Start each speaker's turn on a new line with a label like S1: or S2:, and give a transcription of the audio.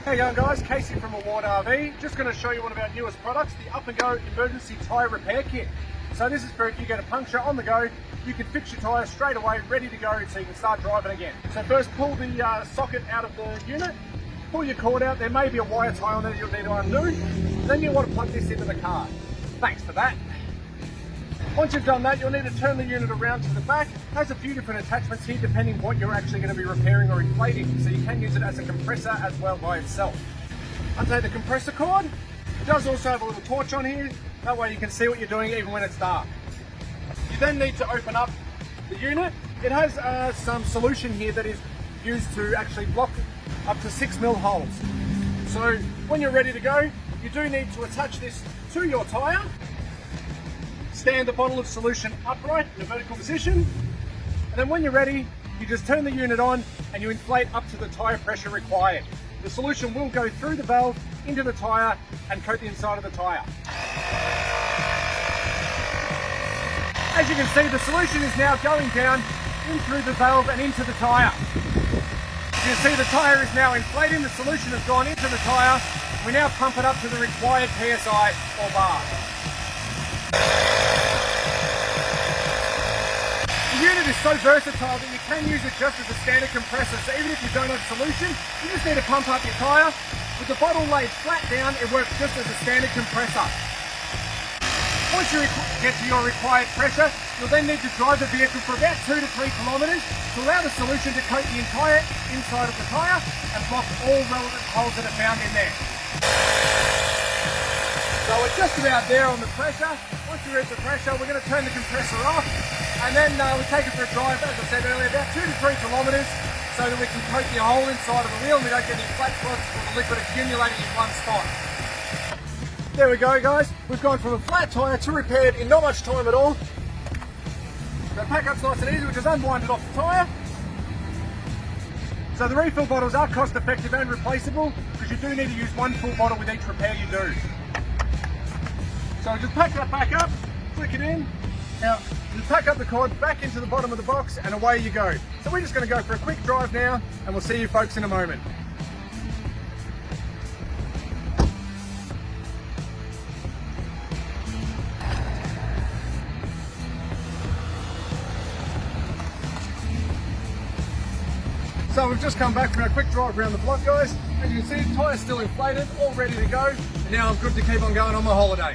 S1: How you going, guys? Casey from Award RV. Just going to show you one of our newest products, the Up Go Emergency Tyre Repair Kit. So this is for if you get a puncture on the go, you can fix your tyre straight away, ready to go, so you can start driving again. So first, pull the socket out of the unit, pull your cord out. There may be a wire tie on there that you'll need to undo. Then you want to plug this into the car. Thanks for that. Once you've done that, you'll need to turn the unit around to the back. It has a few different attachments here depending what you're actually going to be repairing or inflating, so you can use it as a compressor as well by itself. Untake the compressor cord. It does also have a little torch on here, that way you can see what you're doing even when it's dark. You then need to open up the unit. It has some solution here that is used to actually block up to 6mm holes. So when you're ready to go, you do need to attach this to your tyre. Stand the bottle of solution upright in a vertical position, and then when you're ready, you just turn the unit on and you inflate up to the tyre pressure required. The solution will go through the valve into the tyre and coat the inside of the tyre. As you can see, the solution is now going down in through the valve and into the tyre. You can see the tyre is now inflating, the solution has gone into the tyre. We now pump it up to the required PSI or bar. The unit is so versatile that you can use it just as a standard compressor, so even if you don't have solution, you just need to pump up your tyre. With the bottle laid flat down, it works just as a standard compressor. Once you get to your required pressure, you'll then need to drive the vehicle for about 2 to 3 kilometres to allow the solution to coat the entire inside of the tyre and block all relevant holes that are found in there. So we're just about there on the pressure. Once you're at the pressure, we're going to turn the compressor off, and then we take it for a drive, as I said earlier, about 2 to 3 kilometres, so that we can coat the whole inside of the wheel and we don't get any flat spots or the liquid accumulating in one spot. There we go, guys. We've gone from a flat tyre to repaired in not much time at all. The pack-up's nice and easy, we just unwind it off the tyre. So the refill bottles are cost effective and replaceable, because you do need to use one full bottle with each repair you do. So just pack that back up, flick it in. Now, you pack up the cord back into the bottom of the box and away you go. So we're just going to go for a quick drive now, and we'll see you folks in a moment. So we've just come back from a quick drive around the block, guys. As you can see, the tyre's still inflated, all ready to go. And now I'm good to keep on going on my holiday.